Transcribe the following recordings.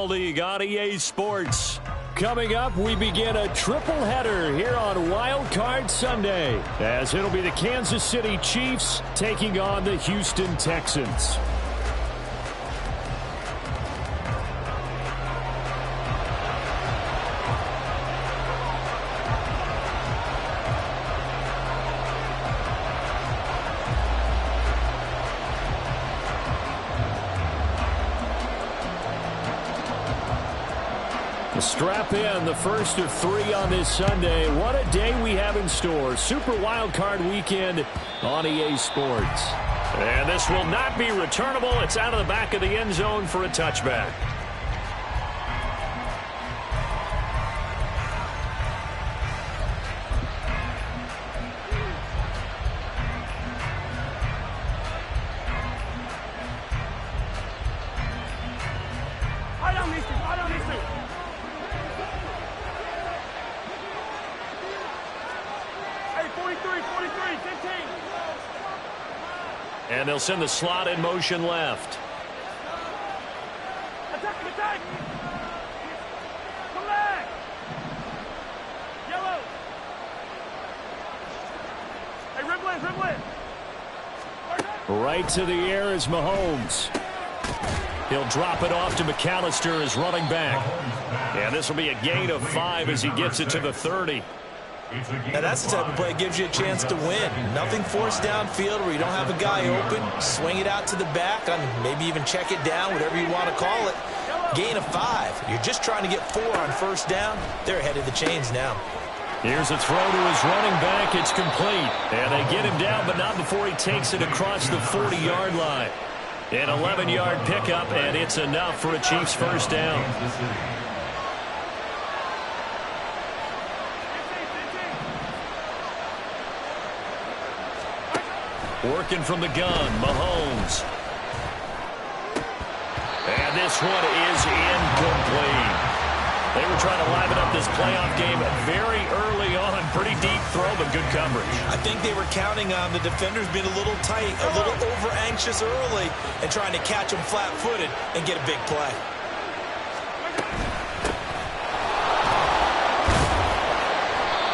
League on EA Sports. Coming up, we begin a triple header here on Wildcard Sunday, as it'll be the Kansas City Chiefs taking on the Houston Texans. Strap in, the first of 3 on this Sunday. What a day we have in store. Super Wildcard Weekend on EA Sports. And this will not be returnable. It's out of the back of the end zone for a touchback. And they'll send the slot in motion left. Attack, attack! Come back! Yellow! Hey, riblet! Right to the air is Mahomes. He'll drop it off to McAllister as running back. And this will be a gain of 5 as he gets it to the 30. Now that's the type of play that gives you a chance to win. Nothing forced downfield where you don't have a guy open. Swing it out to the back, maybe even check it down, whatever you want to call it. Gain of 5. You're just trying to get 4 on first down. They're ahead of the chains now. Here's a throw to his running back. It's complete. And they get him down, but not before he takes it across the 40-yard line. An 11-yard pickup, and it's enough for a Chiefs first down. Working from the gun, Mahomes. And this one is incomplete. They were trying to liven up this playoff game very early on. Pretty deep throw, but good coverage. I think they were counting on the defenders being a little tight, a little over-anxious early, and trying to catch them flat-footed and get a big play.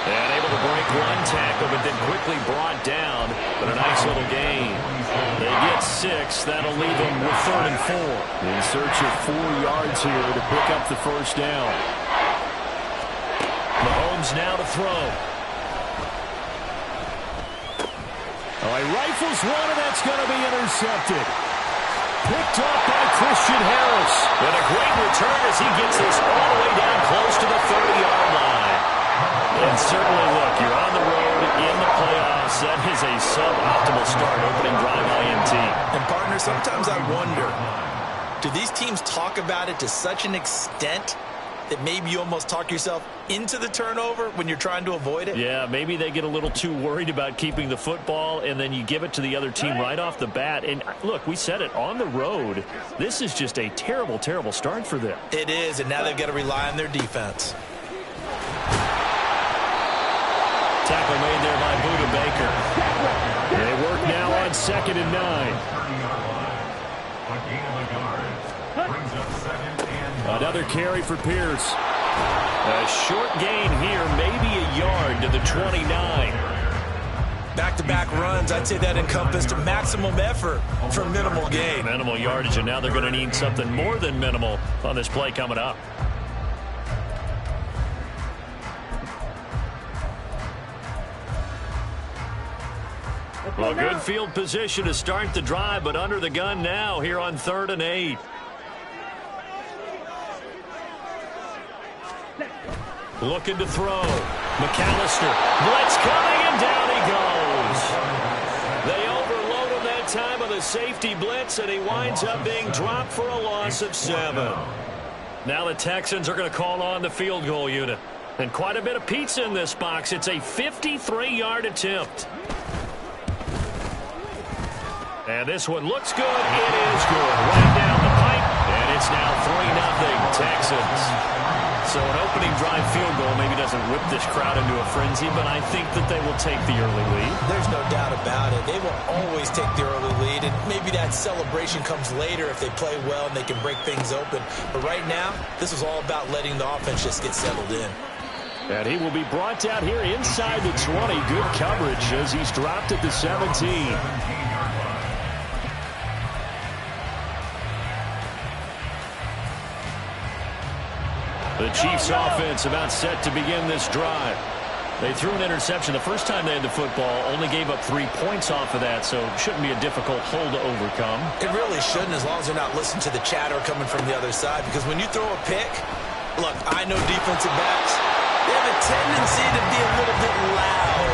And able to break one tackle, but then quickly brought down. But a nice little gain. They get 6. That'll leave them with 3rd and 4. In search of 4 yards here to pick up the first down. Mahomes now to throw. Oh, he rifles one, and that's going to be intercepted. Picked up by Christian Harris. And a great return as he gets this all the way down close to the 30-yard line. And certainly, look, you're on the road in the playoffs. That is a suboptimal start, opening drive INT. And, partner, sometimes I wonder, do these teams talk about it to such an extent that maybe you almost talk yourself into the turnover when you're trying to avoid it? Yeah, maybe they get a little too worried about keeping the football, and then you give it to the other team right off the bat. And, look, we said it, on the road, this is just a terrible, terrible start for them. It is, and now they've got to rely on their defense. Tackle made there by Buda Baker. They work now on 2nd and 9. Another carry for Pierce. A short gain here, maybe a yard to the 29. Back-to-back runs, I'd say that encompassed maximum effort for minimal gain. Minimal yardage, and now they're going to need something more than minimal on this play coming up. Well, good field position to start the drive, but under the gun now here on 3rd and 8. Looking to throw. McAllister. Blitz coming, and down he goes. They overload him that time on the safety blitz, and he winds up being dropped for a loss of 7. Now the Texans are going to call on the field goal unit. And quite a bit of pizza in this box. It's a 53-yard attempt. And this one looks good. It is good. Right down the pipe. And it's now 3-0 Texans. So an opening drive field goal maybe doesn't whip this crowd into a frenzy, but I think that they will take the early lead. There's no doubt about it. They will always take the early lead, and maybe that celebration comes later if they play well and they can break things open. But right now, this is all about letting the offense just get settled in. And he will be brought down here inside the 20. Good coverage as he's dropped at the 17. The Chiefs offense about set to begin this drive. They threw an interception the first time they had the football, only gave up 3 points off of that, so it shouldn't be a difficult hole to overcome. It really shouldn't, as long as they're not listening to the chatter coming from the other side, because when you throw a pick, look, I know defensive backs, they have a tendency to be a little bit loud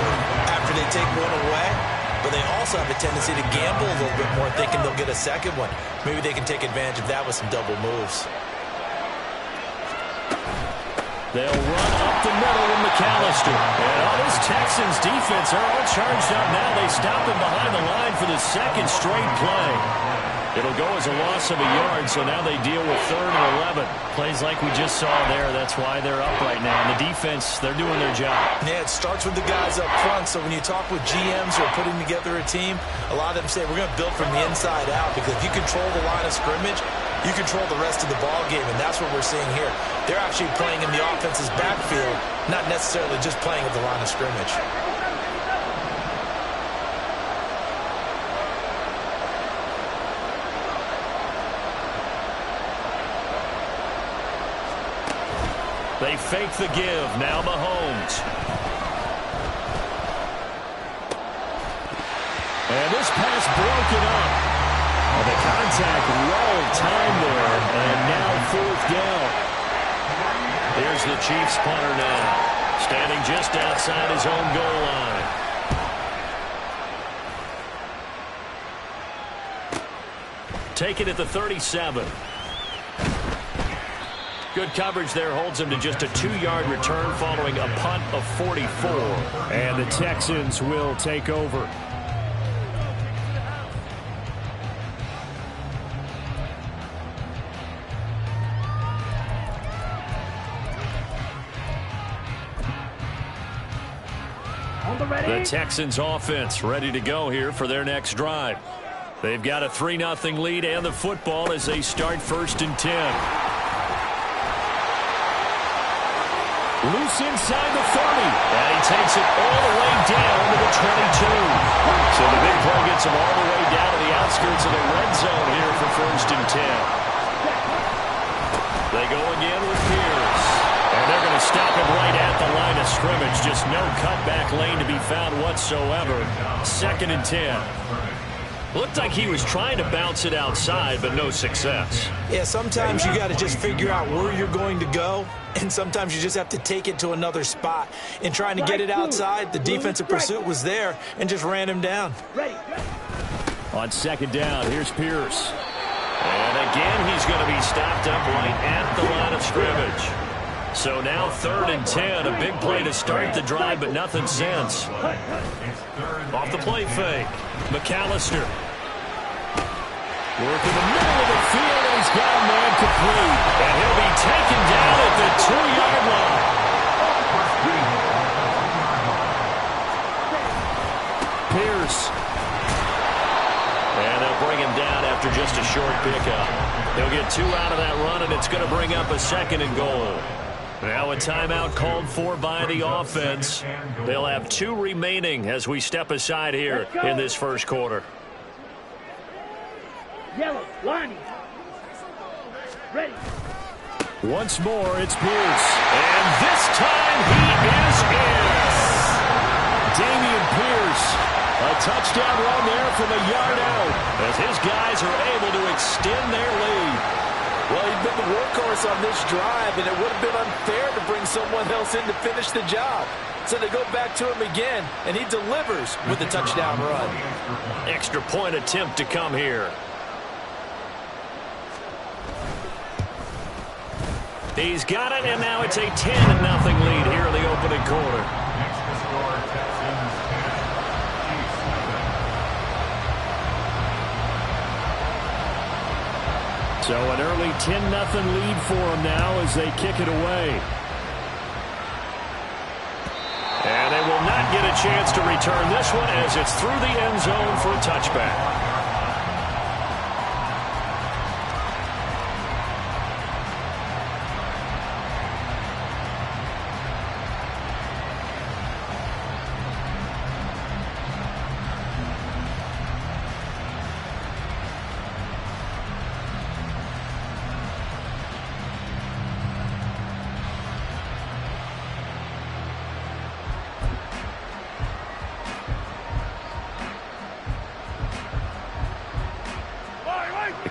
after they take one away, but they also have a tendency to gamble a little bit more, thinking they'll get a second one. Maybe they can take advantage of that with some double moves. They'll run up the middle with McAllister. And all this Texans defense are all charged up now. They stop him behind the line for the second straight play. It'll go as a loss of a yard, so now they deal with 3rd and 11. Plays like we just saw there. That's why they're up right now. And the defense, they're doing their job. Yeah, it starts with the guys up front. So when you talk with GMs who are putting together a team, a lot of them say we're going to build from the inside out, because if you control the line of scrimmage, you control the rest of the ball game, and that's what we're seeing here. They're actually playing in the offense's backfield, not necessarily just playing at the line of scrimmage. They fake the give. Now Mahomes. And this pass broken up. The contact rolled time there, and now 4th down. Here's the Chiefs punter now, standing just outside his own goal line. Take it at the 37. Good coverage there holds him to just a 2-yard return following a punt of 44. And the Texans will take over. The Texans offense ready to go here for their next drive. They've got a 3-0 lead and the football as they start 1st and 10. Loose inside the 30. And he takes it all the way down to the 22. So the big play gets him all the way down to the outskirts of the red zone here for 1st and 10. They go again with Pierce. And they're going to stop him right at the line of scrimmage. Just no cutback lane to be found whatsoever. 2nd and 10. Looked like he was trying to bounce it outside, but no success. Yeah, sometimes you got to just figure out where you're going to go, and sometimes you just have to take it to another spot. In trying to get it outside, the defensive pursuit was there and just ran him down. On 2nd down, here's Pierce. And again, he's going to be stopped up right at the line of scrimmage. So now 3rd and 10, a big play to start the drive, but nothing since. Off the play fake, McAllister. Working the middle of the field, and he's got a man complete. And he'll be taken down at the 2-yard line. Pierce. And they'll bring him down after just a short pickup. He'll get 2 out of that run, and it's going to bring up a 2nd and goal. Now a timeout called for by the offense. They'll have 2 remaining as we step aside here in this first quarter. Yellow, lining. Ready. Once more, it's Pierce. And this time he is in. Dameon Pierce. A touchdown run there from a yard out as his guys are able to extend their lead. Well, he's been the workhorse on this drive, and it would have been unfair to bring someone else in to finish the job. So they go back to him again, and he delivers with a touchdown run. Extra point attempt to come here. He's got it, and now it's a 10-0 lead here in the opening quarter. So an early 10-0 lead for them now as they kick it away. And they will not get a chance to return this one as it's through the end zone for a touchback.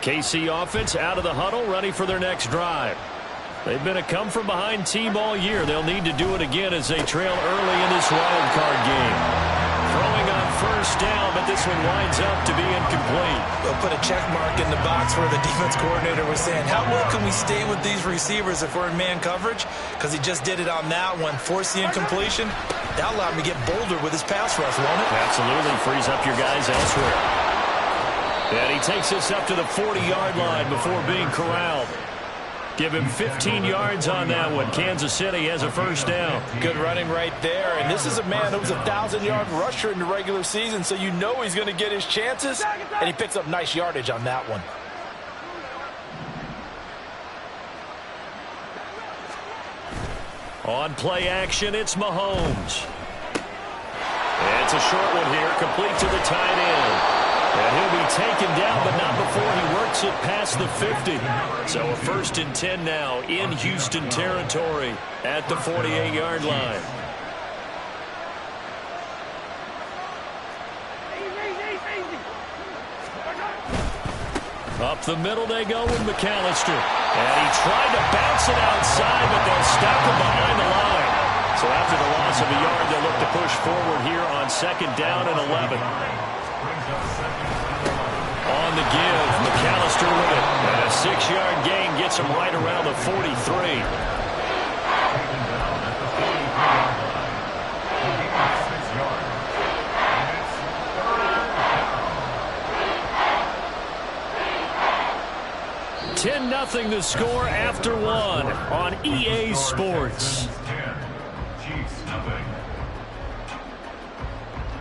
KC offense out of the huddle, ready for their next drive. They've been a come-from-behind team all year. They'll need to do it again as they trail early in this wild card game. Throwing on first down, but this one winds up to be incomplete. They'll put a check mark in the box where the defense coordinator was saying, how well can we stay with these receivers if we're in man coverage? Because he just did it on that one, forced the incompletion. That allowed him to get bolder with his pass rush, won't it? Absolutely, frees up your guys elsewhere. And he takes us up to the 40-yard line before being corralled. Give him 15 yards on that one. Kansas City has a first down. Good running right there. And this is a man who was a 1,000-yard rusher in the regular season, so you know he's going to get his chances. And he picks up nice yardage on that one. On play action, it's Mahomes. And it's a short one here, complete to the tight end. And he'll be taken down, but not before he works it past the 50. So a 1st and 10 now in Houston territory at the 48-yard line. Up the middle they go with McAllister. And he tried to bounce it outside, but they'll stop him behind the line. So after the loss of a yard, they'll look to push forward here on 2nd down and 11. On the give, McAllister with it. And a 6-yard gain gets him right around the 43. Nothing to score after one on EA Sports.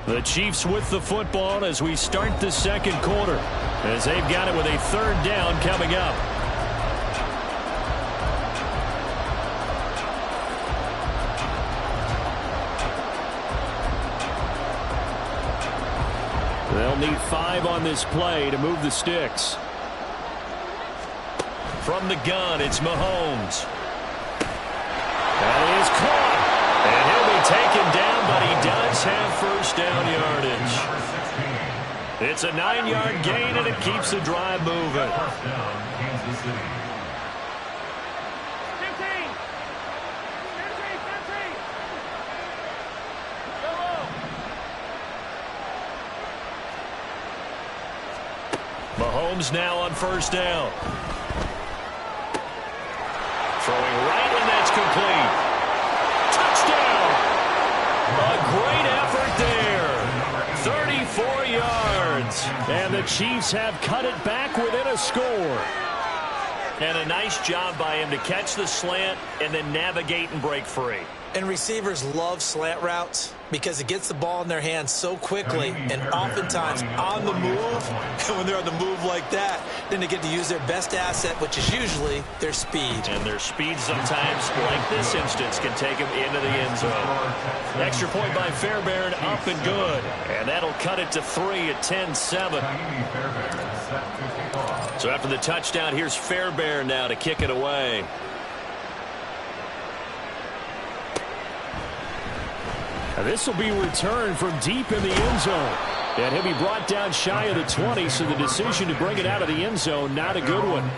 The Chiefs with the football as we start the 2nd quarter, as they've got it with a 3rd down coming up. They'll need 5 on this play to move the sticks. From the gun, it's Mahomes. That is caught. And he'll be taken down, but he does have first down yardage. It's a 9-yard gain, and it keeps the drive moving. Mahomes now on first down. Throwing right, and that's complete. Touchdown! A great effort there. 34 yards. And the Chiefs have cut it back within a score. And a nice job by him to catch the slant and then navigate and break free. And receivers love slant routes because it gets the ball in their hands so quickly and oftentimes on the move. And when they're on the move like that, then they get to use their best asset, which is usually their speed. And their speed sometimes, like this instance, can take them into the end zone. Extra point by Fairbairn, up and good. And that'll cut it to 3 at 10-7. So after the touchdown, here's Fairbairn now to kick it away. Now this will be returned from deep in the end zone. And he'll be brought down shy of the 20, so the decision to bring it out of the end zone, not a good one.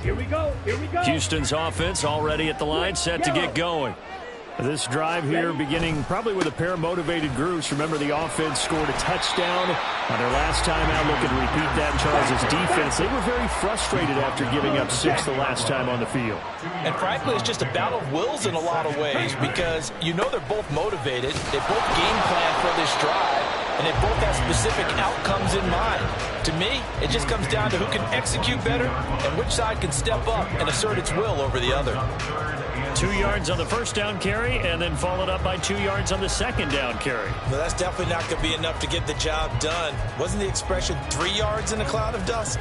Here we go. Here we go. Houston's offense already at the line, set to get going. This drive here beginning probably with a pair of motivated groups. Remember, the offense scored a touchdown on their last time out. Looking to repeat that. Charles' defense, they were very frustrated after giving up 6 the last time on the field. And frankly, it's just a battle of wills in a lot of ways because you know they're both motivated. They both game plan for this drive, and they both have specific outcomes in mind. To me, it just comes down to who can execute better and which side can step up and assert its will over the other. 2 yards on the first down carry, and then followed up by 2 yards on the second down carry. Well, that's definitely not going to be enough to get the job done. Wasn't the expression 3 yards in a cloud of dust?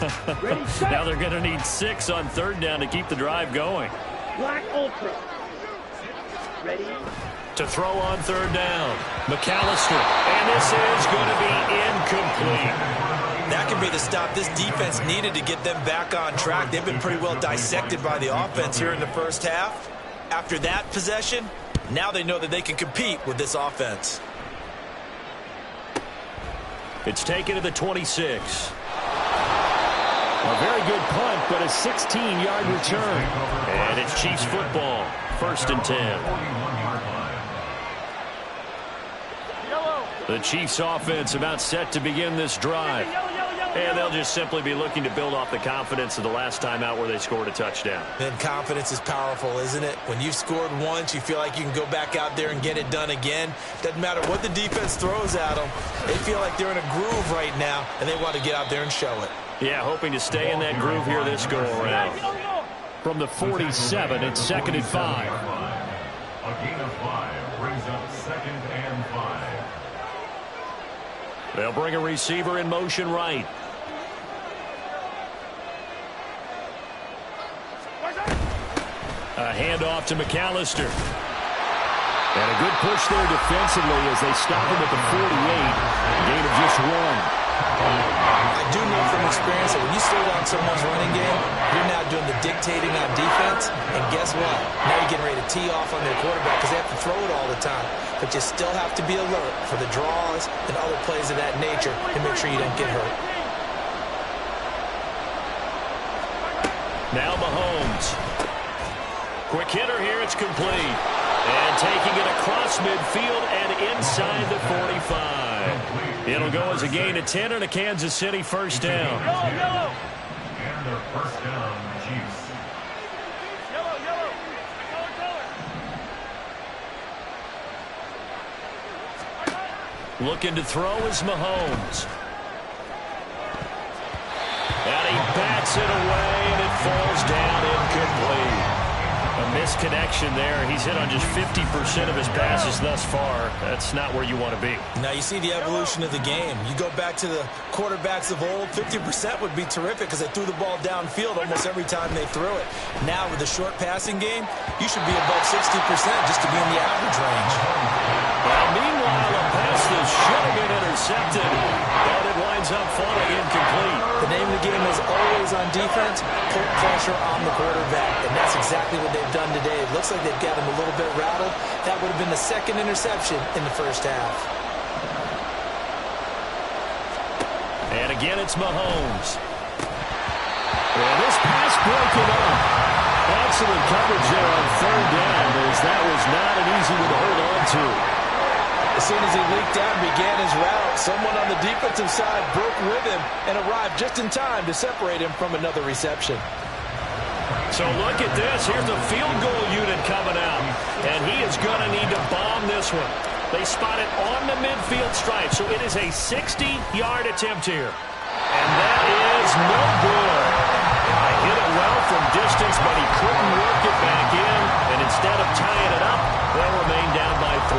Now they're going to need 6 on third down to keep the drive going. Black Ultra. Ready? To throw on third down, McAllister, and this is going to be incomplete. That could be the stop this defense needed to get them back on track. They've been pretty well dissected by the offense here in the first half. After that possession, now they know that they can compete with this offense. It's taken to the 26. A very good punt, but a 16-yard return. And it's Chiefs football, 1st and 10. The Chiefs offense about set to begin this drive. And they'll just simply be looking to build off the confidence of the last time out where they scored a touchdown. And confidence is powerful, isn't it? When you've scored once, you feel like you can go back out there and get it done again. Doesn't matter what the defense throws at them. They feel like they're in a groove right now, and they want to get out there and show it. Yeah, hoping to stay in that groove here this go-around. From the 47, it's 2nd and 5. A gain of 5 brings up 2nd and 5. They'll bring a receiver in motion right. A handoff to McAllister. And a good push there defensively as they stop him at the 48. A gain of just 1. I do know from experience that when you slow down someone's running game, you're now doing the dictating on defense. And guess what? Now you're getting ready to tee off on their quarterback because they have to throw it all the time. But you still have to be alert for the draws and other plays of that nature to make sure you don't get hurt. Now Mahomes. Quick hitter here. It's complete. And taking it across midfield and inside the 45. It'll go as a gain of 10 and a Kansas City 1st down. And their 1st down, Chiefs. Looking to throw is Mahomes. And he bats it away, and it falls down incomplete. A misconnection there. He's hit on just 50% of his passes thus far. That's not where you want to be. Now you see the evolution of the game. You go back to the quarterbacks of old, 50% would be terrific because they threw the ball downfield almost every time they threw it. Now with the short passing game, you should be above 60% just to be in the average range. Well, meanwhile, a pass that should have been intercepted, but it winds up falling incomplete. The name of the game is always on defense, put pressure on the quarterback, and that's exactly what they've done today. It looks like they've got him a little bit rattled. That would have been the 2nd interception in the first half. And again, it's Mahomes. And this pass broken up. Excellent coverage there on 3rd down, as that was not an easy one to hold on to. As soon as he leaked out and began his route, someone on the defensive side broke with him and arrived just in time to separate him from another reception. So look at this. Here's the field goal unit coming out. And he is going to need to bomb this one. They spot it on the midfield stripe. So it is a 60-yard attempt here. And that is no good. I hit it well from distance, but he couldn't work it back in. And instead of tying it up, they'll remain down by 3.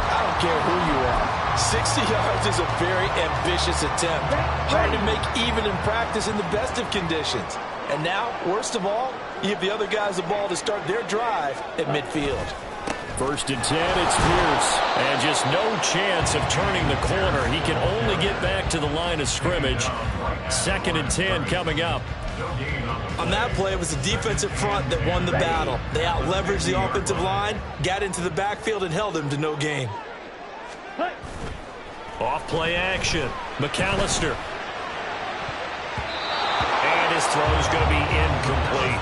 I don't care who you are. 60 yards is a very ambitious attempt. Hard to make even in practice in the best of conditions. And now, worst of all, you give the other guys the ball to start their drive at midfield. 1st and 10, it's Pierce. And just no chance of turning the corner. He can only get back to the line of scrimmage. 2nd and 10 coming up. On that play, it was the defensive front that won the battle. They out-leveraged the offensive line, got into the backfield, and held him to no gain. Off-play action. McAllister. And his throw is going to be incomplete.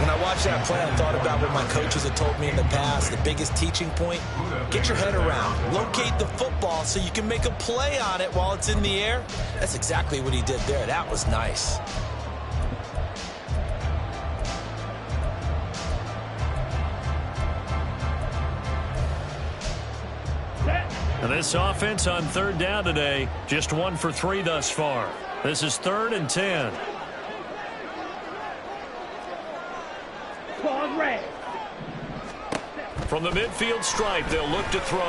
When I watch watched that play, I thought about what my coaches had told me in the past. The biggest teaching point, get your head around. Locate the football so you can make a play on it while it's in the air. That's exactly what he did there. That was nice. And this offense on third down today, just 1 for 3 thus far. This is 3rd and 10. From the midfield stripe, they'll look to throw.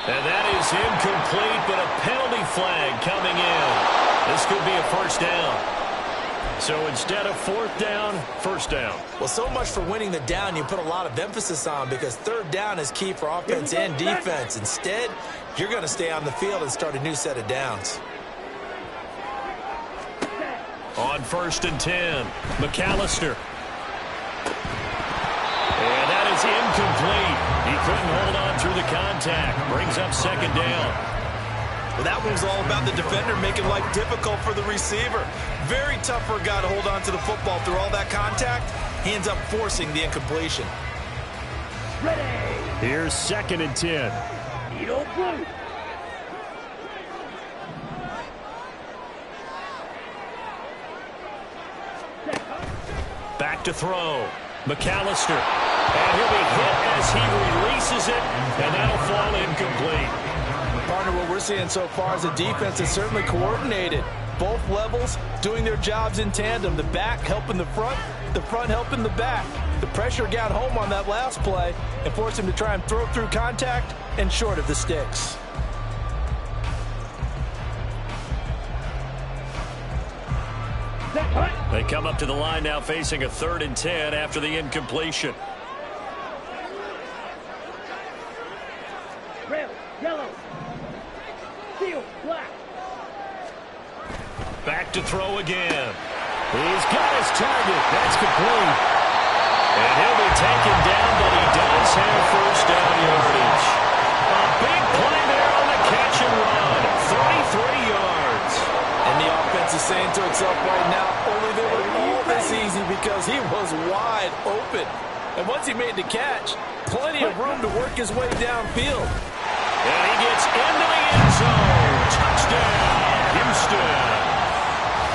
And that is incomplete, but a penalty flag coming in. This could be a first down. So instead of 4th down, 1st down. Well, so much for winning the down you put a lot of emphasis on, because 3rd down is key for offense and defense. Instead, you're going to stay on the field and start a new set of downs. On 1st and 10, McAllister. And that is incomplete. He couldn't hold on through the contact. Brings up 2nd down. Well, that one was all about the defender making life difficult for the receiver. Very tough for a guy to hold on to the football through all that contact. He ends up forcing the incompletion. Ready. Here's 2nd and 10. Back to throw. McAllister. And he'll be hit as he releases it, and that'll fall incomplete. Partner, what we're seeing so far is the defense is certainly coordinated. Both levels doing their jobs in tandem. The back helping the front helping the back. The pressure got home on that last play and forced him to try and throw through contact and short of the sticks. They come up to the line now facing a 3rd and 10 after the incompletion. Red, yellow, steel, black. Back to throw again. He's got his target. That's complete. And he'll be taken down, but he does have 1st down yardage. A big play there on the catch and run. 33 yards. And the offense is saying to itself right now, only they were all this easy because he was wide open. And once he made the catch, plenty of room to work his way downfield. And he gets into the end zone. Touchdown, Houston.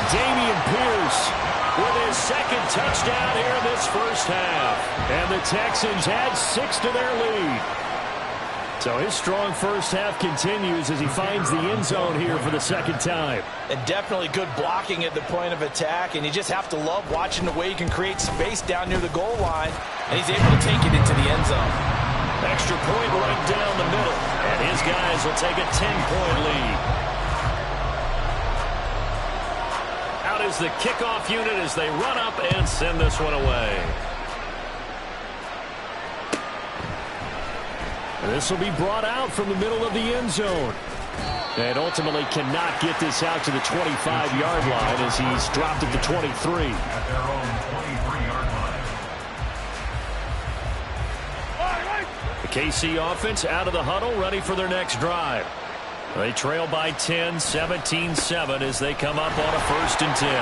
Damian Pierce with his 2nd touchdown here in this first half. And the Texans add 6 to their lead. So his strong first half continues as he finds the end zone here for the 2nd time. And definitely good blocking at the point of attack, and you just have to love watching the way he can create space down near the goal line, and he's able to take it into the end zone. Extra point right down the middle, and his guys will take a 10-point lead. Out is the kickoff unit as they run up and send this one away. This will be brought out from the middle of the end zone. And ultimately cannot get this out to the 25-yard line as he's dropped at the 23. At their own 23-yard line. The KC offense out of the huddle, ready for their next drive. They trail by 10, 17-7 as they come up on a 1st and 10.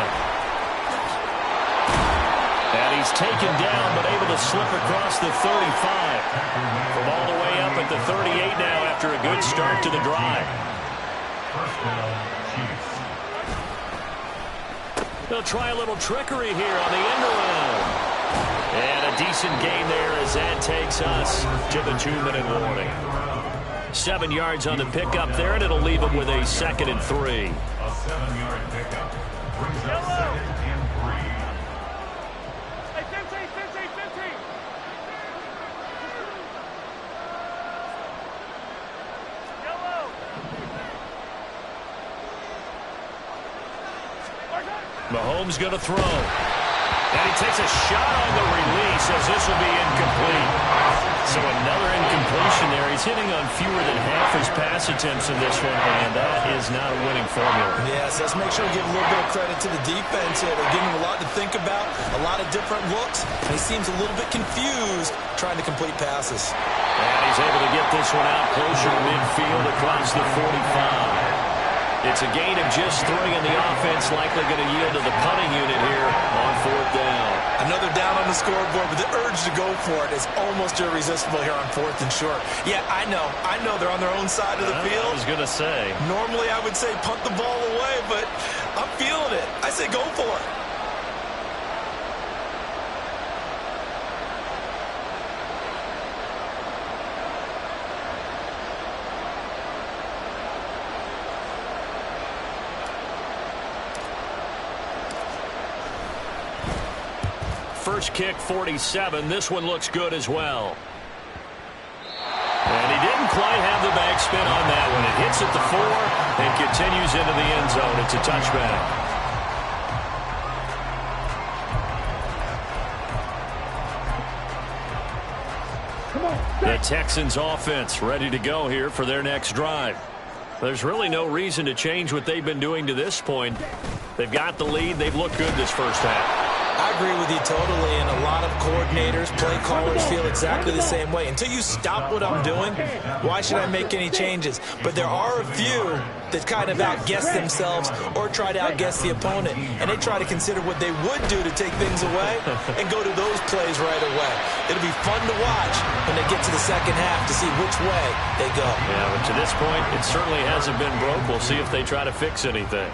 And he's taken down, but able to slip across the 35. From all the way up at the 38 now after a good start to the drive. First down, Chiefs. They'll try a little trickery here on the end around. And a decent gain there as that takes us to the 2-minute warning. 7 yards on the pickup there, and it'll leave them with a 2nd and 3. A 7-yard pickup brings up 2nd and 3. Mahomes going to throw. And he takes a shot on the release as this will be incomplete. So another incompletion there. He's hitting on fewer than half his pass attempts in this one, and that is not a winning formula. Yes, let's make sure we give a little bit of credit to the defense here. They're giving him a lot to think about, a lot of different looks, and he seems a little bit confused trying to complete passes. And he's able to get this one out closer to midfield across the 45. It's a gain of just 3, and the offense likely going to yield to the punting unit here on 4th down. I I know they're down on the scoreboard, but the urge to go for it is almost irresistible here on 4th and short. Yeah, I know they're on their own side of the field. I was going to say. Normally I would say punt the ball away, but I'm feeling it. I say go for it. First kick, 47. This one looks good as well. And he didn't quite have the backspin on that one. It hits at the 4 and continues into the end zone. It's a touchback. The Texans offense ready to go here for their next drive. There's really no reason to change what they've been doing to this point. They've got the lead. They've looked good this first half. I agree with you totally, and a lot of coordinators, play callers feel exactly the same way. Until you stop what I'm doing, why should I make any changes? But there are a few that kind of outguess themselves or try to outguess the opponent, and they try to consider what they would do to take things away and go to those plays right away. It'll be fun to watch when they get to the second half to see which way they go. Yeah, but to this point, it certainly hasn't been broke. We'll see if they try to fix anything.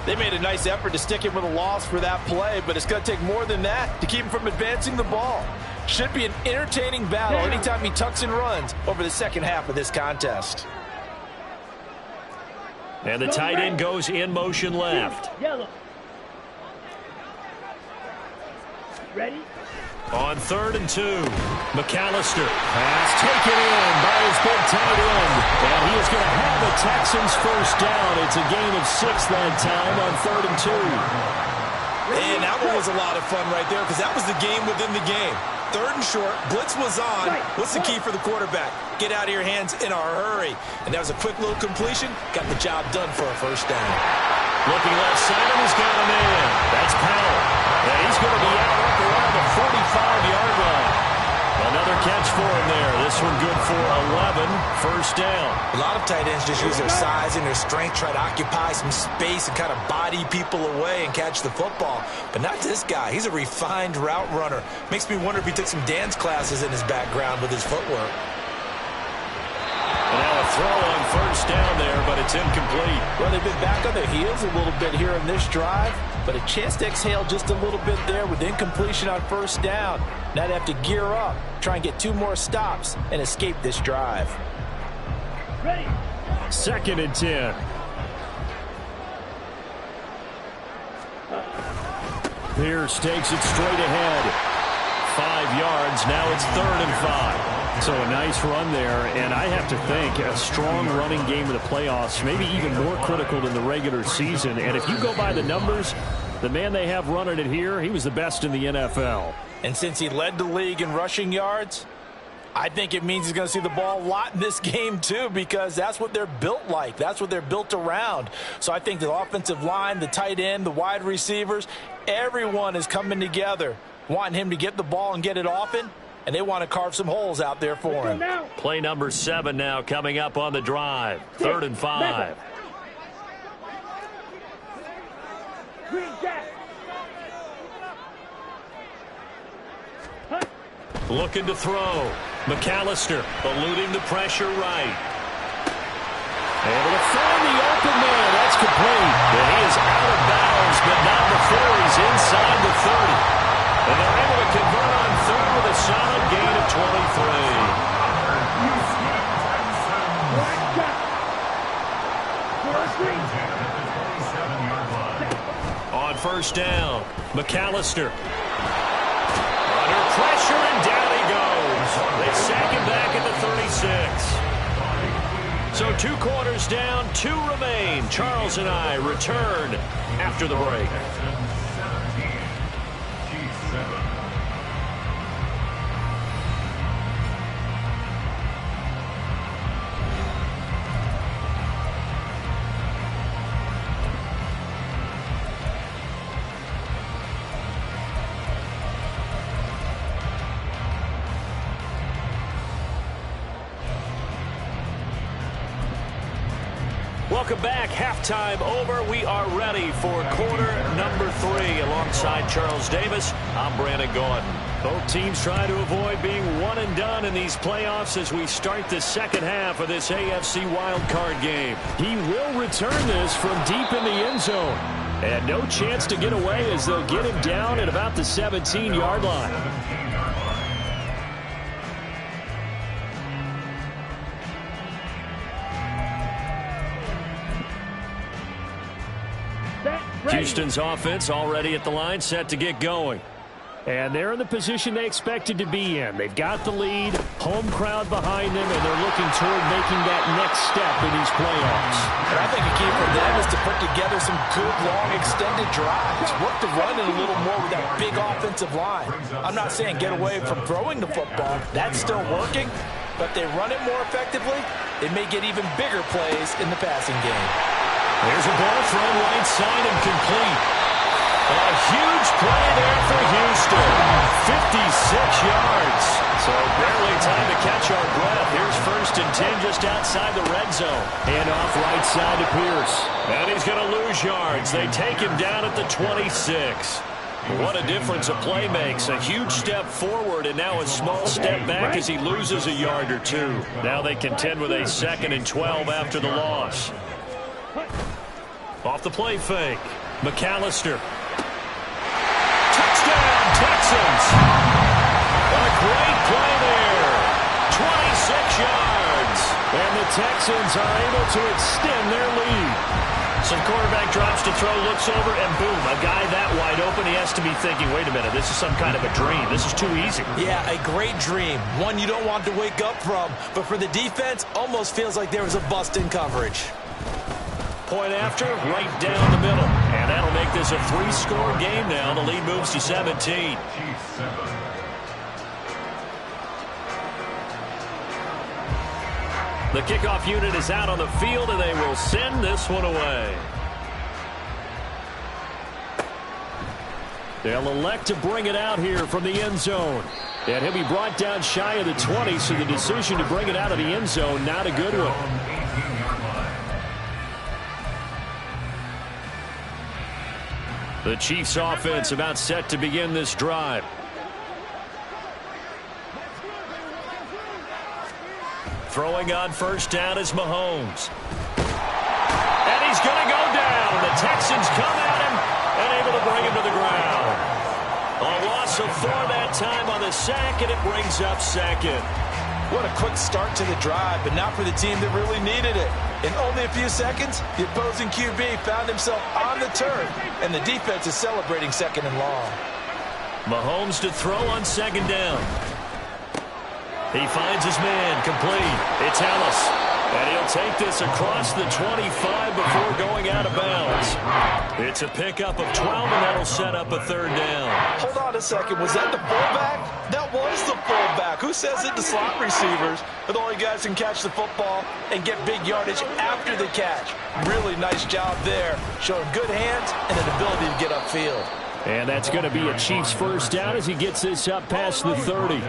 They made a nice effort to stick him with a loss for that play, but it's going to take more than that to keep him from advancing the ball. Should be an entertaining battle anytime he tucks and runs over the second half of this contest. And the tight end goes in motion left. Yellow. Ready? On 3rd and 2, McAllister. Pass taken in by his big tight end. And he is going to have the Texans first down. It's a gain of 6 that time on 3rd and 2. And that one was a lot of fun right there because that was the game within the game. 3rd and short, blitz was on. What's the key for the quarterback? Get out of your hands in a hurry. And that was a quick little completion. Got the job done for a first down. Looking left side, and he's got a man. That's Powell. And he's going to be out up around the 45-yard line. Another catch for him there. This one good for 11. First down. A lot of tight ends just use their size and their strength, try to occupy some space and kind of body people away and catch the football. But not this guy. He's a refined route runner. Makes me wonder if he took some dance classes in his background with his footwork. And now a throw on first down there, but it's incomplete. Well, they've been back on their heels a little bit here in this drive, but a chance to exhale just a little bit there with incompletion on first down. Now they have to gear up, try and get 2 more stops, and escape this drive. Ready? 2nd and 10. Pierce takes it straight ahead. 5 yards. Now it's 3rd and 5. So a nice run there, and I have to think a strong running game of the playoffs, maybe even more critical than the regular season. And if you go by the numbers, the man they have running it here, he was the best in the NFL. And since he led the league in rushing yards, I think it means he's going to see the ball a lot in this game too, because that's what they're built like. That's what they're built around. So I think the offensive line, the tight end, the wide receivers, everyone is coming together, wanting him to get the ball and get it often, and they want to carve some holes out there for him. Play number 7 now coming up on the drive. 3rd and 5. Green jack. Looking to throw. McAllister eluding the pressure right. Able to find the open man. That's complete. And he is out of bounds, but not before he's inside the 30. And they're able to convert on 3rd with a solid gain of 23. On first down, McAllister. Under pressure, and down he goes. They sack him back at the 36. So 2 quarters down, 2 remain. Charles and I return after the break. Welcome back. Halftime over. We are ready for quarter number 3. Alongside Charles Davis, I'm Brandon Gordon. Both teams try to avoid being one and done in these playoffs as we start the second half of this AFC Wildcard game. He will return this from deep in the end zone. And no chance to get away as they'll get him down at about the 17-yard line. Houston's offense already at the line, set to get going. And they're in the position they expected to be in. They've got the lead, home crowd behind them, and they're looking toward making that next step in these playoffs. And I think a key for them is to put together some good, long, extended drives. Work the run in a little more with that big offensive line. I'm not saying get away from throwing the football. That's still working. But they run it more effectively, they may get even bigger plays in the passing game. There's a ball thrown right side and complete. A huge play there for Houston. 56 yards. So barely time to catch our breath. Here's 1st and 10 just outside the red zone. And off right side to Pierce. And he's going to lose yards. They take him down at the 26. What a difference a play makes. A huge step forward and now a small step back as he loses a yard or two. Now they contend with a 2nd and 12 after the loss. Off the play fake. McAllister. Touchdown, Texans. A great play there. 26 yards. And the Texans are able to extend their lead. So the quarterback drops to throw, looks over, and boom, a guy that wide open, he has to be thinking, wait a minute, this is some kind of a dream. This is too easy. Yeah, a great dream. One you don't want to wake up from. But for the defense, almost feels like there was a bust in coverage. Point after, right down the middle. And that'll make this a 3-score game now. The lead moves to 17. The kickoff unit is out on the field, and they will send this one away. They'll elect to bring it out here from the end zone. And he'll be brought down shy of the 20, so the decision to bring it out of the end zone, not a good one. The Chiefs' offense about set to begin this drive. Throwing on 1st down is Mahomes. And he's going to go down. The Texans come at him and able to bring him to the ground. A loss of 4 that time on the sack, and it brings up 2nd. What a quick start to the drive, but not for the team that really needed it. In only a few seconds, the opposing QB found himself on the turf, and the defense is celebrating 2nd and long. Mahomes to throw on 2nd down. He finds his man, complete. It's Ellis, and he'll take this across the 25 before going out of bounds. It's a pickup of 12, and that'll set up a 3rd down. Hold on a second. Was that the fullback? That was the fullback. Who says it? The slot receivers are the only guys who can catch the football and get big yardage after the catch. Really nice job there, showing good hands and an ability to get upfield. And that's going to be a Chiefs 1st down as he gets this up past the 30.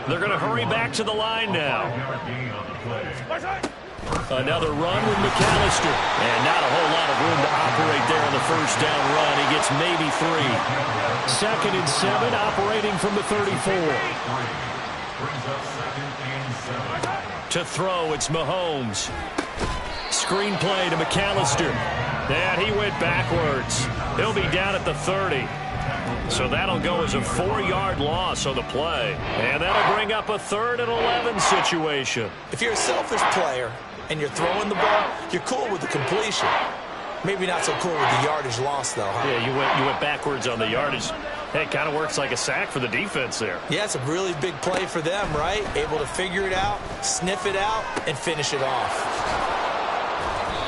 They're going to hurry back to the line now. Another run with McAllister. And not a whole lot of room to operate there on the 1st down run. He gets maybe 3. 2nd and 7, operating from the 34. To throw, it's Mahomes. Screen play to McAllister. And he went backwards. He'll be down at the 30. So that'll go as a 4-yard loss on the play. And that'll bring up a 3rd and 11 situation. If you're a selfish player and you're throwing the ball, you're cool with the completion. Maybe not so cool with the yardage loss, though, huh? Yeah, you went backwards on the yardage. Hey, it kind of works like a sack for the defense there. Yeah, it's a really big play for them, right? Able to figure it out, sniff it out, and finish it off.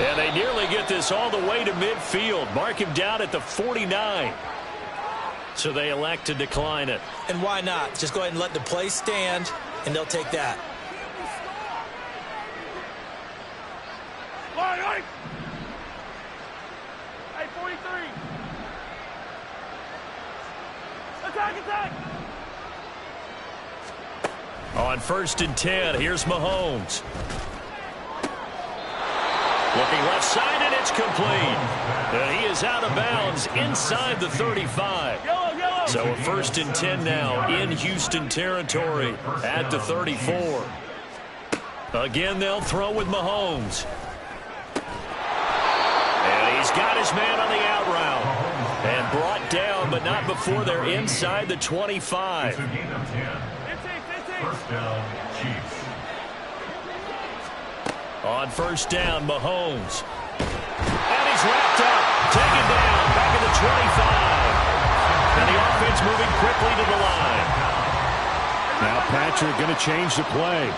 And they nearly get this all the way to midfield. Mark him down at the 49. So they elect to decline it. And why not? Just go ahead and let the play stand, and they'll take that. Hey, 43. Attack! On 1st and 10, here's Mahomes. Looking left side, and it's complete. And he is out of bounds inside the 35. So a 1st and 10 now in Houston territory at the 34. Again, they'll throw with Mahomes. And he's got his man on the out route. And brought down, but not before they're inside the 25. It's a gain of 10. First down, Chiefs. On first down, Mahomes. And he's wrapped up. Taken down, back at the 25. And the offense moving quickly to the line. Now Patrick going to change the play.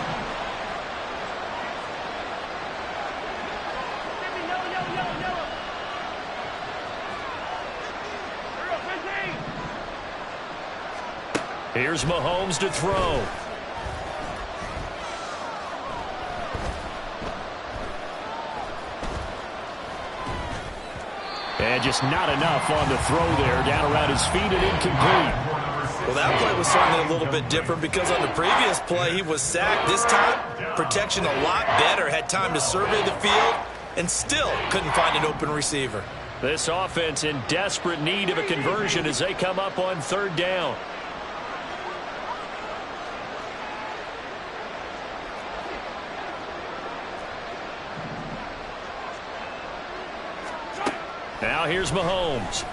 Here's Mahomes to throw. And just not enough on the throw there. Down around his feet and incomplete. Well, that play was certainly a little bit different because on the previous play, he was sacked. This time, protection a lot better. Had time to survey the field and still couldn't find an open receiver. This offense in desperate need of a conversion as they come up on 3rd down. Now here's Mahomes.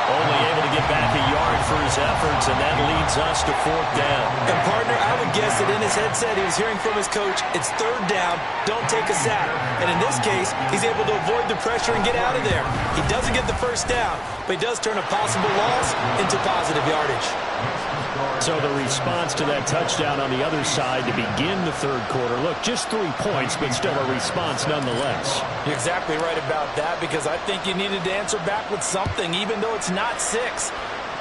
Only able to get back a yard for his efforts, and that leads us to 4th down. And partner, I would guess that in his headset he was hearing from his coach, it's 3rd down, don't take a sack. And in this case, he's able to avoid the pressure and get out of there. He doesn't get the 1st down, but he does turn a possible loss into positive yardage. So the response to that touchdown on the other side to begin the 3rd quarter. Look, just 3 points, but still a response nonetheless. You're exactly right about that because I think you needed to answer back with something, even though it's not 6.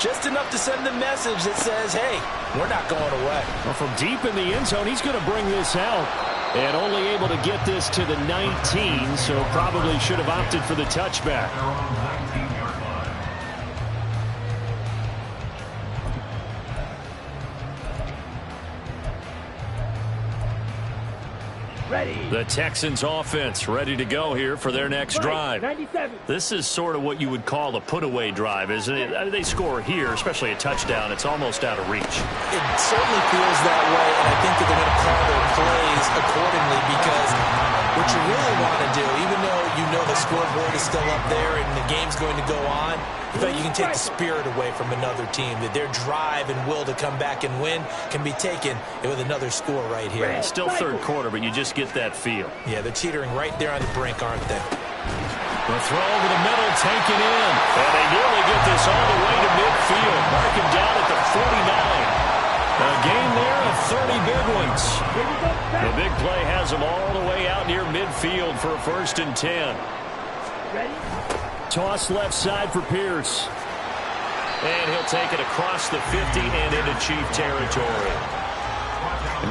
Just enough to send the message that says, hey, we're not going away. Well, from deep in the end zone, he's going to bring this out. And only able to get this to the 19, so probably should have opted for the touchback. The Texans offense ready to go here for their next drive. 97. This is sort of what you would call a put-away drive, isn't it? I mean, they score here, especially a touchdown. It's almost out of reach. It certainly feels that way, and I think that they're going to call their plays accordingly because what you really want to do, even though you know the scoreboard is still up there and the game's going to go on, I feel like you can take the spirit away from another team, that their drive and will to come back and win can be taken with another score right here. It's still 3rd quarter, but you just get that feel. Yeah, they're teetering right there on the brink, aren't they? The throw over the middle, taken in. And they nearly get this all the way to midfield. Mark him down at the 49. A gain there of 30 big ones. The big play has them all the way out near midfield for a 1st and 10. Toss left side for Pierce. And he'll take it across the 50 and into Chief territory.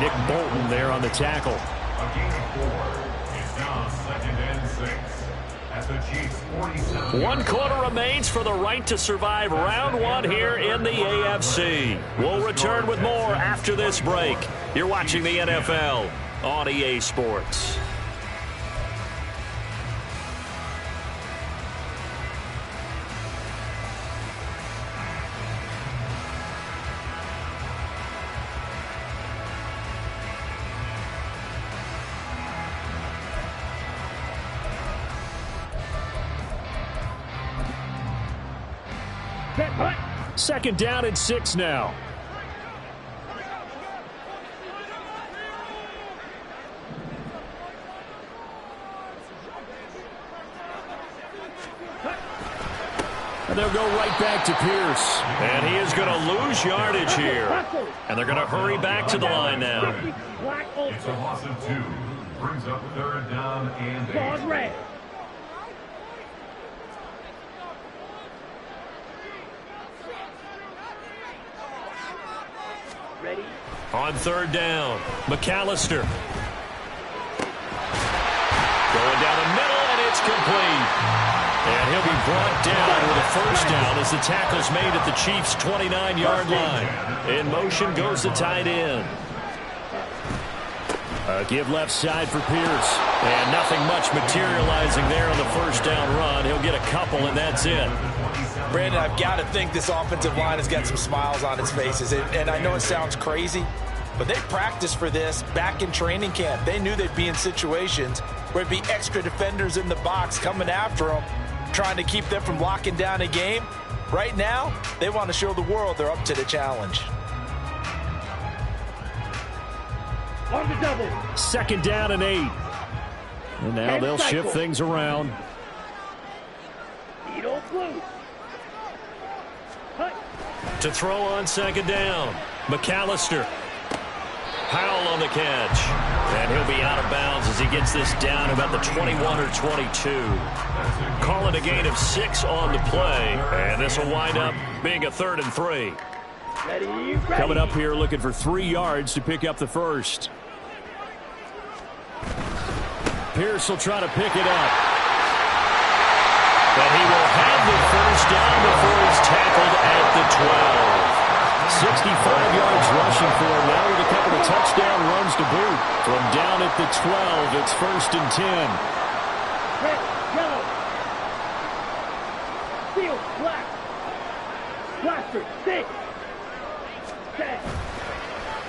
Nick Bolton there on the tackle. A gain of 4. It's now 2nd and 6. At the Chiefs 47. 1 quarter remains for the right to survive round 1 here in the AFC. We'll return with more after this break. You're watching the NFL on EA Sports. Second down and 6 now. And they'll go right back to Pierce. And he is going to lose yardage here. And they're going to hurry back to the line now. It's a loss of 2. Brings up 3rd down and 8. On 3rd down, McAllister. Going down the middle, and it's complete. And he'll be brought down with a 1st down as the tackle's made at the Chiefs' 29-yard line. In motion goes the tight end. Give left side for Pierce. And nothing much materializing there on the first down run. He'll get a couple, and that's it. Brandon, I've got to think this offensive line has got some smiles on its faces. And I know it sounds crazy, but they practiced for this back in training camp. They knew they'd be in situations where it'd be extra defenders in the box coming after them, trying to keep them from locking down a game. Right now, they want to show the world they're up to the challenge. On the double. 2nd down and 8. And now they'll shift things around. To throw on 2nd down. McAllister. Powell on the catch. And he'll be out of bounds as he gets this down about the 21 or 22. Call it a gain of 6 on the play. And this will wind up being a 3rd and 3. Ready. Coming up here looking for 3 yards to pick up the first. Pierce will try to pick it up. But he will have the first down before he's tackled at the 12. 65 yards rushing for him now with a couple of touchdown runs to boot. From down at the 12, it's 1st and 10. Red, yellow. Steel, black. Blaster, stick. Set.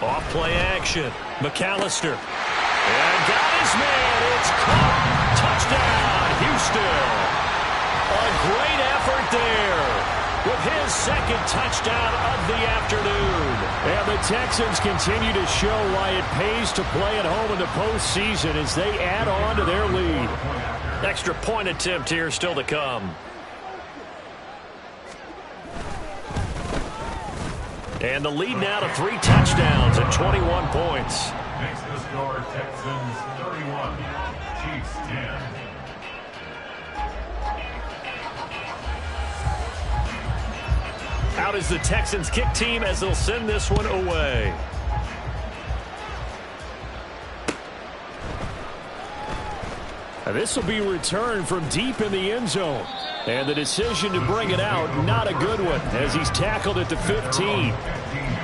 Off play action. McAllister. And got his man. It's caught. Touchdown, Houston. A great effort there with his 2nd touchdown of the afternoon. And the Texans continue to show why it pays to play at home in the postseason as they add on to their lead. Extra point attempt here still to come. And the lead now to 3 touchdowns and 21 points. Makes the score Texans 31, Chiefs 10. Out is the Texans kick team as they'll send this one away. And this will be returned from deep in the end zone. And the decision to bring it out, not a good one, as he's tackled at the 15.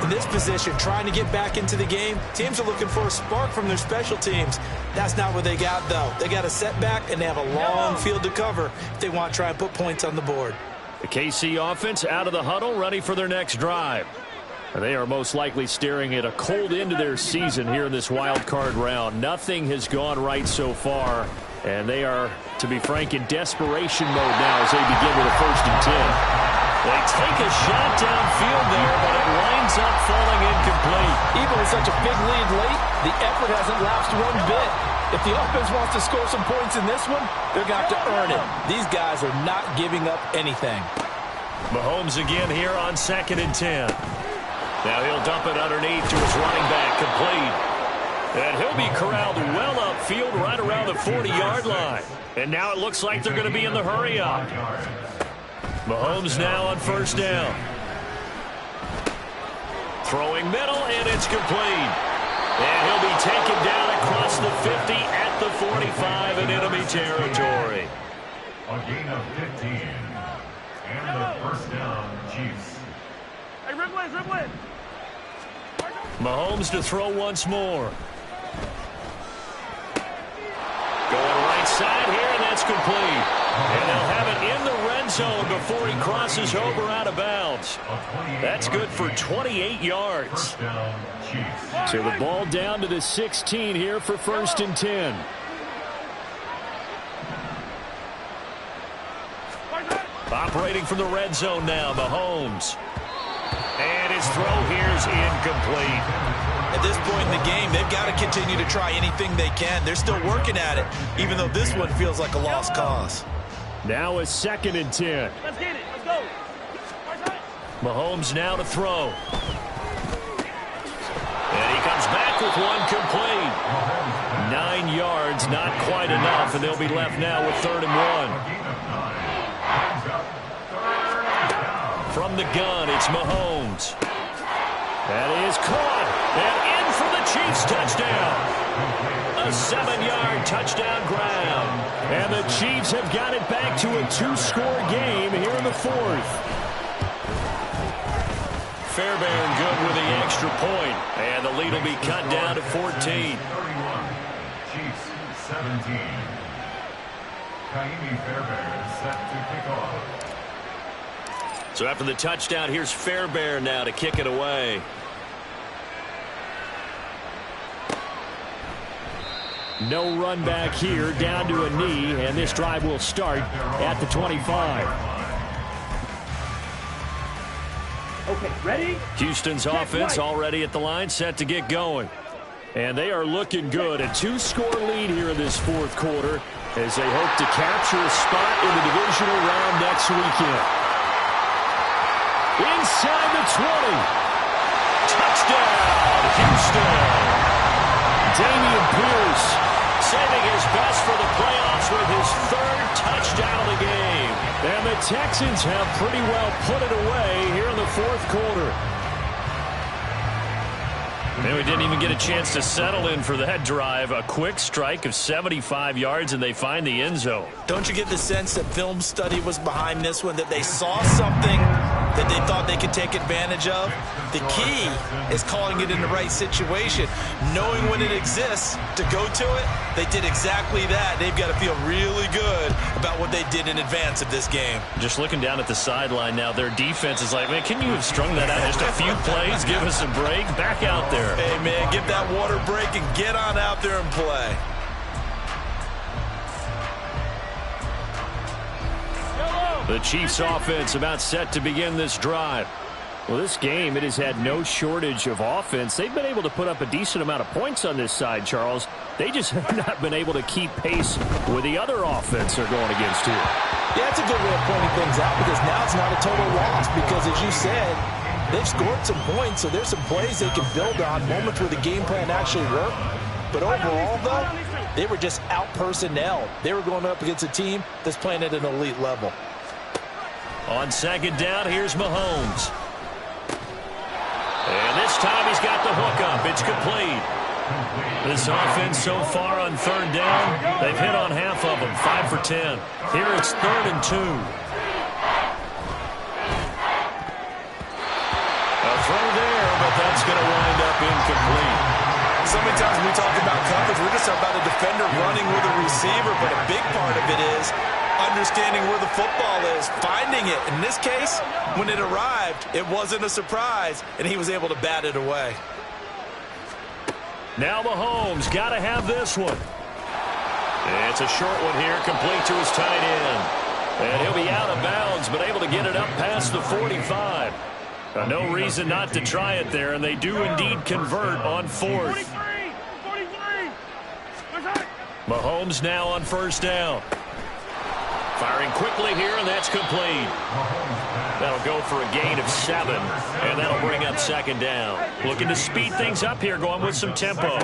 In this position, trying to get back into the game, teams are looking for a spark from their special teams. That's not what they got, though. They got a setback, and they have a long field to cover if they want to try and put points on the board. The KC offense out of the huddle, ready for their next drive. And they are most likely staring at a cold end to their season here in this wild card round. Nothing has gone right so far, and they are, to be frank, in desperation mode now as they begin with a 1st and 10. They take a shot downfield there, but it winds up falling incomplete. Even with such a big lead late, the effort hasn't lapsed one bit. If the offense wants to score some points in this one, they're going to have to earn it. These guys are not giving up anything. Mahomes again here on 2nd and 10. Now he'll dump it underneath to his running back, complete. And he'll be corralled well upfield right around the 40-yard line. And now it looks like they're going to be in the hurry-up. Mahomes now on 1st down. Throwing middle, and it's complete. And he'll be taken down across the 50 at the 45 in enemy territory. A gain of 15. And the 1st down, Chiefs. Hey, Ripley. Mahomes to throw once more. Going right side here, and that's complete. And they'll have it in the red zone before he crosses over out of bounds. That's good for 28 yards. So the ball down to the 16 here for 1st and 10. Operating from the red zone now, Mahomes. And his throw here is incomplete. At this point in the game, they've got to continue to try anything they can. They're still working at it, even though this one feels like a lost cause. Now a 2nd and 10. Let's get it. Let's go. Mahomes now to throw. And he comes back with one complete. 9 yards, not quite enough, and they'll be left now with 3rd and 1. From the gun, it's Mahomes. That is caught. And in for the Chiefs touchdown. A 7-yard touchdown grab. And the Chiefs have got it back to a 2-score game here in the 4th. Fairbairn good with the extra point. And the lead will be cut down to 14. Chiefs 17. KOM Wildcard set to kick off. So after the touchdown, here's Fairbairn now to kick it away. No run back here, down to a knee, and this drive will start at the 25. Okay, ready? Houston's offense already at the line, set to get going. And they are looking good. A 2-score lead here in this fourth quarter as they hope to capture a spot in the divisional round next weekend. Inside the 20. Touchdown, Houston. Damian Pierce saving his best for the playoffs with his third touchdown of the game. And the Texans have pretty well put it away here in the fourth quarter. And we didn't even get a chance to settle in for that drive. A quick strike of 75 yards, and they find the end zone. Don't you get the sense that film study was behind this one, that they saw something that they thought they could take advantage of? The key is calling it in the right situation, knowing when it exists to go to it. They did exactly that. They've got to feel really good about what they did in advance of this game. Just looking down at the sideline now, their defense is like, man, can you have strung that out just a few plays? Give us a break. Back out there. Hey, man, give that water break and get on out there and play. The Chiefs offense about set to begin this drive. Well, this game, it has had no shortage of offense. They've been able to put up a decent amount of points on this side, Charles. They just have not been able to keep pace with the other offense they're going against here. Yeah, it's a good way of pointing things out because now it's not a total loss because, as you said, they've scored some points, so there's some plays they can build on, moments where the game plan actually worked. But overall, though, they were just out-personnel. They were going up against a team that's playing at an elite level. On second down, here's Mahomes. And this time he's got the hook up. It's complete. This offense so far on third down, they've hit on half of them, 5 for 10. Here it's 3rd and 2. A throw there, but that's going to wind up incomplete. So many times when we talk about coverage, we're just about a defender running with a receiver, but a big part of it is understanding where the football is, finding it. In this case, when it arrived, it wasn't a surprise, and he was able to bat it away. Now Mahomes got to have this one. And it's a short one here, complete to his tight end. And he'll be out of bounds, but able to get it up past the 45. No reason not to try it there, and they do indeed convert on 4th. 43. Mahomes now on first down. Firing quickly here, and that's complete. That'll go for a gain of 7, and that'll bring up second down. Looking to speed things up here, going with some tempo.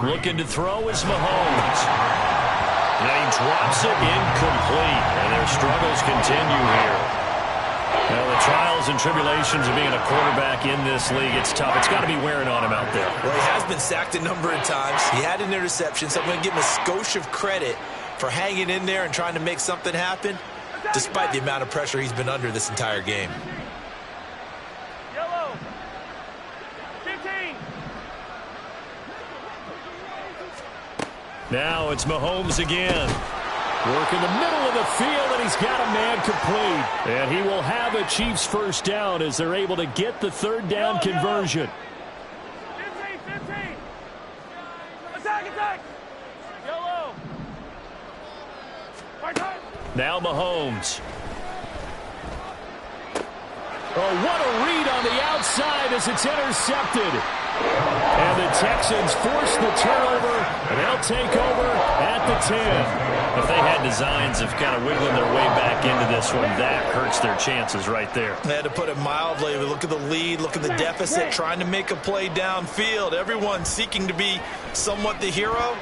Looking to throw is Mahomes. And he drops it incomplete, and their struggles continue here. Now, the trials and tribulations of being a quarterback in this league, it's tough. It's got to be wearing on him out there. Well, he has been sacked a number of times. He had an interception, so I'm going to give him a skosh of credit for hanging in there and trying to make something happen, despite the amount of pressure he's been under this entire game. Yellow. 15. Now it's Mahomes again. Work in the middle of the field, and he's got a man complete. And he will have a Chiefs first down as they're able to get the third down conversion. 15. Attack. Yellow. Now Mahomes. Oh, what a read on the outside as it's intercepted. And the Texans force the turnover, and they'll take over at the 10. If they had designs of kind of wiggling their way back into this one, that hurts their chances right there. They had to put it mildly. Look at the lead, look at the deficit, trying to make a play downfield. Everyone seeking to be somewhat the hero.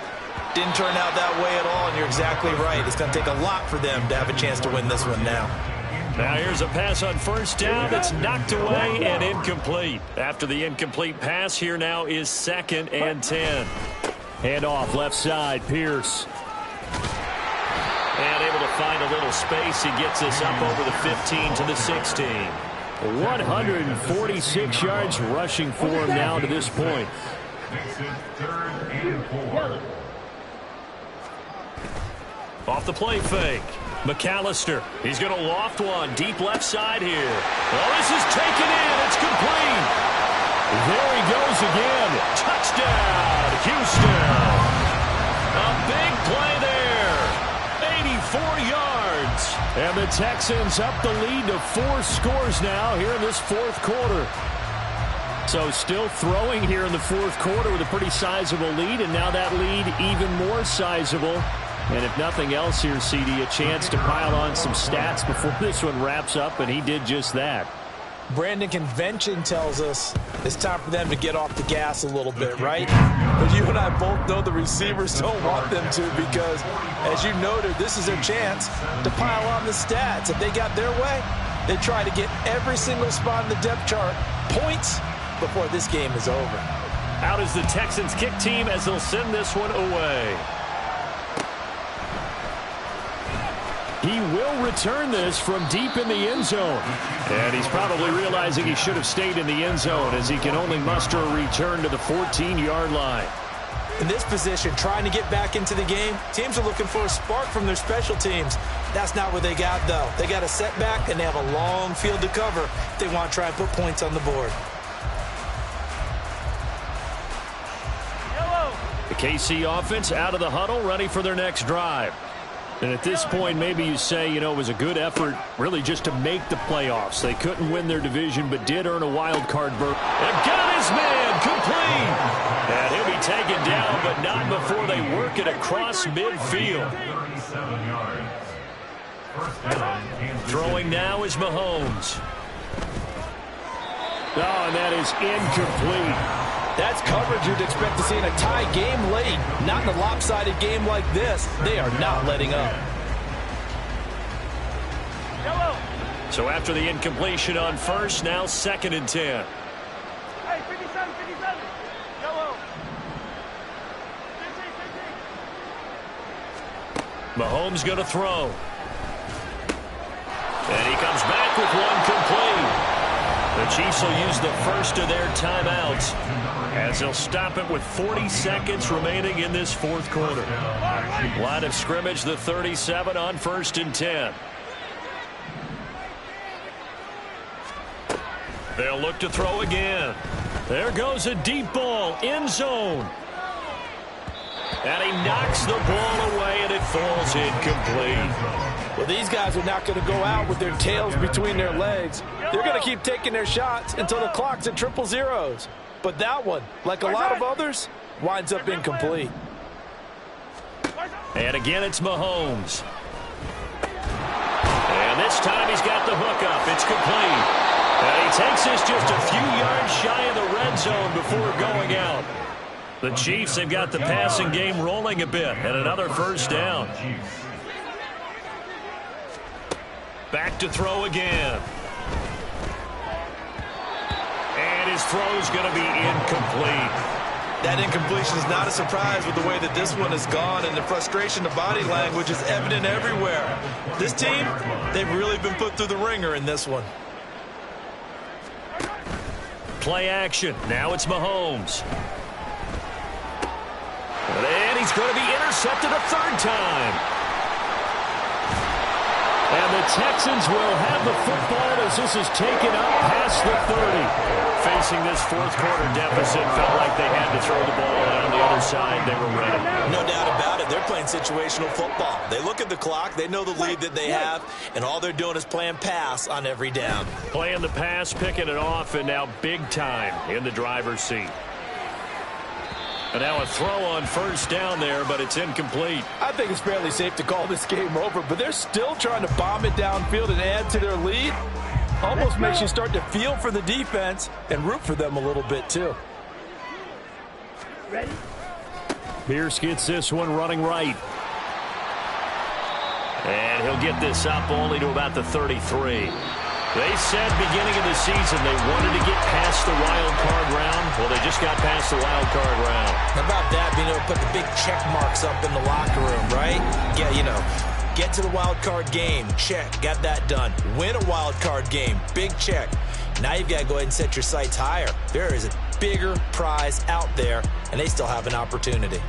Didn't turn out that way at all, and you're exactly right. It's going to take a lot for them to have a chance to win this one now. Now here's a pass on first down that's knocked away and incomplete. After the incomplete pass, here now is 2nd and 10. Hand off left side, Pierce. And able to find a little space. He gets us up over the 15 to the 16. 146 yards rushing for him now to this point. Makes it 3rd and 4. Off the play fake. McAllister. He's going to loft one. Deep left side here. Oh, this is taken in. It's complete. There he goes again. Touchdown, Houston. A big play there. 84 yards. And the Texans up the lead to 4 scores now here in this fourth quarter. So still throwing here in the fourth quarter with a pretty sizable lead, and now that lead even more sizable. And if nothing else here, CD, a chance to pile on some stats before this one wraps up, and he did just that. Brandon, convention tells us it's time for them to get off the gas a little bit, right? But you and I both know the receivers don't want them to because, as you noted, this is their chance to pile on the stats. If they got their way, they try to get every single spot in the depth chart points before this game is over. Out is the Texans kick team as they'll send this one away. He will return this from deep in the end zone. And he's probably realizing he should have stayed in the end zone as he can only muster a return to the 14-yard line. In this position, trying to get back into the game, teams are looking for a spark from their special teams. That's not what they got, though. They got a setback, and they have a long field to cover if they want to try and put points on the board. The KC offense out of the huddle, ready for their next drive. And at this point, maybe you say, you know, it was a good effort really just to make the playoffs. They couldn't win their division, but did earn a wild card berth. And got his man complete. And he'll be taken down, but not before they work it across midfield. Throwing now is Mahomes. Oh, and that is incomplete. That's coverage you'd expect to see in a tie game late. Not in a lopsided game like this. They are not letting up. So after the incompletion on first, now 2nd and 10. Hey, 57, 57. Yellow. 15, 15. Mahomes going to throw. And he comes back with one complete. The Chiefs will use the first of their timeouts as they'll stop it with 40 seconds remaining in this fourth quarter. Line of scrimmage, the 37 on 1st and 10. They'll look to throw again. There goes a deep ball, end zone. And he knocks the ball away, and it falls incomplete. Well, these guys are not going to go out with their tails between their legs. They're going to keep taking their shots until the clock's at 000. But that one, like a lot of others, winds up incomplete. And again, it's Mahomes. And this time he's got the hook up. It's complete. And he takes this just a few yards shy of the red zone before going out. The Chiefs have got the passing game rolling a bit, and another first down. Back to throw again. And his throw's going to be incomplete. That incompletion is not a surprise with the way that this one has gone, and the frustration, the body language is evident everywhere. This team, they've really been put through the ringer in this one. Play action. Now it's Mahomes. And he's going to be intercepted a third time. And the Texans will have the football as this is taken up past the 30. Facing this fourth quarter deficit, felt like they had to throw the ball, and on the other side, they were ready. No doubt about it. They're playing situational football. They look at the clock, they know the lead that they have, and all they're doing is playing pass on every down. Playing the pass, picking it off, and now big time in the driver's seat. And now a throw on first down there, but it's incomplete. I think it's fairly safe to call this game over, but they're still trying to bomb it downfield and add to their lead. Almost makes you start to feel for the defense and root for them a little bit, too. Ready? Pierce gets this one running right. And he'll get this up only to about the 33. They said beginning of the season they wanted to get past the wild card round. Well, they just got past the wild card round. How about that, being able to put the big check marks up in the locker room, right? Yeah, you know, get to the wild card game, check, got that done. Win a wild card game, big check. Now you've got to go ahead and set your sights higher. There is a bigger prize out there, and they still have an opportunity.